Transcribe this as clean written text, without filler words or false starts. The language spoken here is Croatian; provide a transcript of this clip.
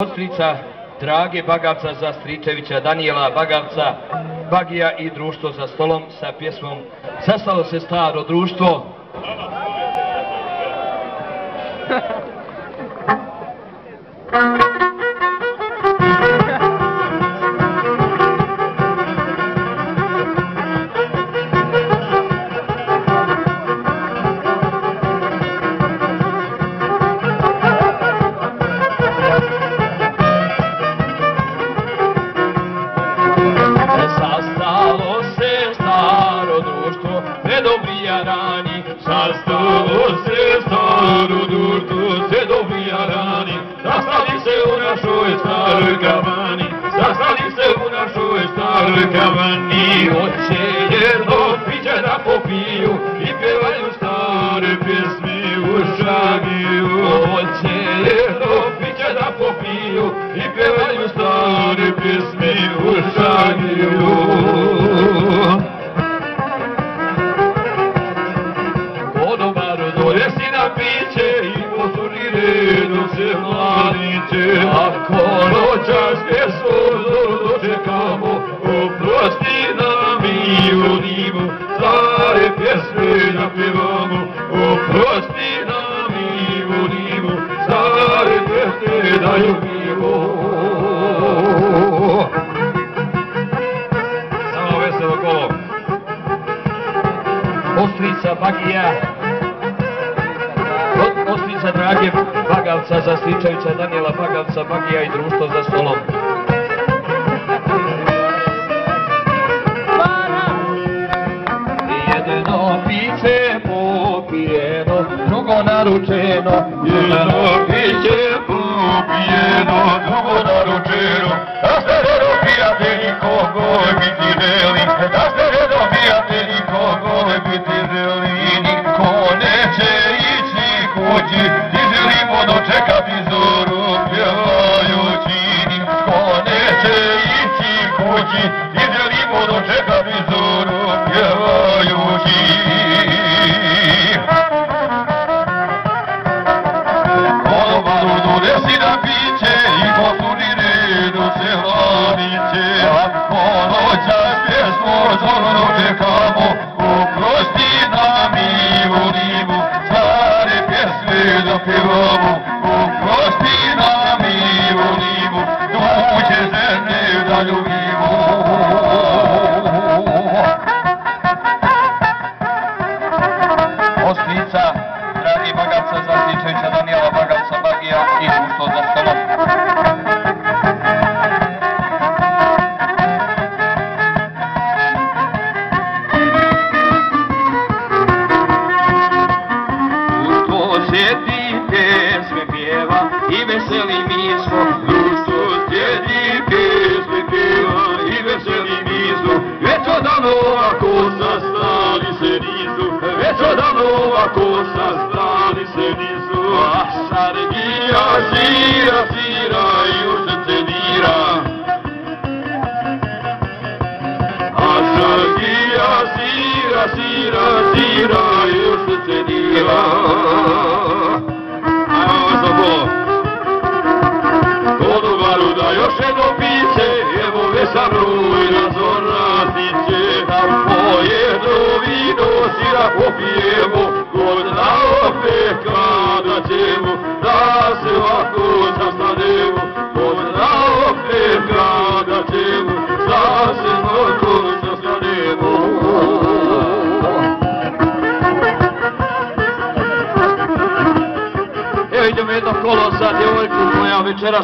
Ostrica Drage Bagavca za Stričevića Danijela Bagavca, Bagija i društvo za stolom sa pjesmom Sastalo se staro društvo. Sastalo se staro društvo, sve dobri jarani, sastali se u našoj staroj kavani, sastali se u našoj staroj kavani. Hoće jedno piće da popiju i pjevaju stare pjesme u Šagiju. Hoće jedno piće da popiju i pjevaju stare pjesme u Šagiju. Se mladiće, ako noćas pjesmu zoru dočekamo, oprosti nam i volimo, stare pjesme da pjevamo, oprosti nam i volimo, stare pjesme da ljubimo. Samo veselo kolo. Ostrica Bagija, Ostrica Drage Bagavca za Stričevića Danijela Bagavca, Bagija i društvo za stolom. Jedno piće popijeno, drugo naručeno. Jedno piće popijeno, drugo naručeno. Da ste redo prijatelji kogoj biti želi, da ste redo prijatelji kogoj biti želi. Niko neće ići kući, ti želimo dočekati zoru pjevajući. Niko neće ići kući, ti želimo dočekati zoru pjevajući. Konobaru donesi na piće i posudi redu se hladiće. Ako noćas pjesmu zoru dočekamo, oprosti nam i volimo, stare pjesme da pjevamo, oprosti nam i volimo, tuđe zemlje da ljubimo. Ostrica Drage Bagavca za Stričevića Danijela Bagavca, Bagija i društvo za stolom. Sjedi pjesme pjeva i veseli mi smo, društvo sjedi pjesme pjeva i veseli mi smo. Već odavno ovako sa strani se nisu, već odavno ovako sa strani se nisu. A Šargija sira, sira i u srce dira. A Šargija sira, sira, sira i u srce dira. Popijemo, kod na opet kada ćemo, da se ovako zastanemo, kod na opet kada ćemo, da se ovako zastanemo. Evo idemo jedno kolo sa djevojkom moja večeras.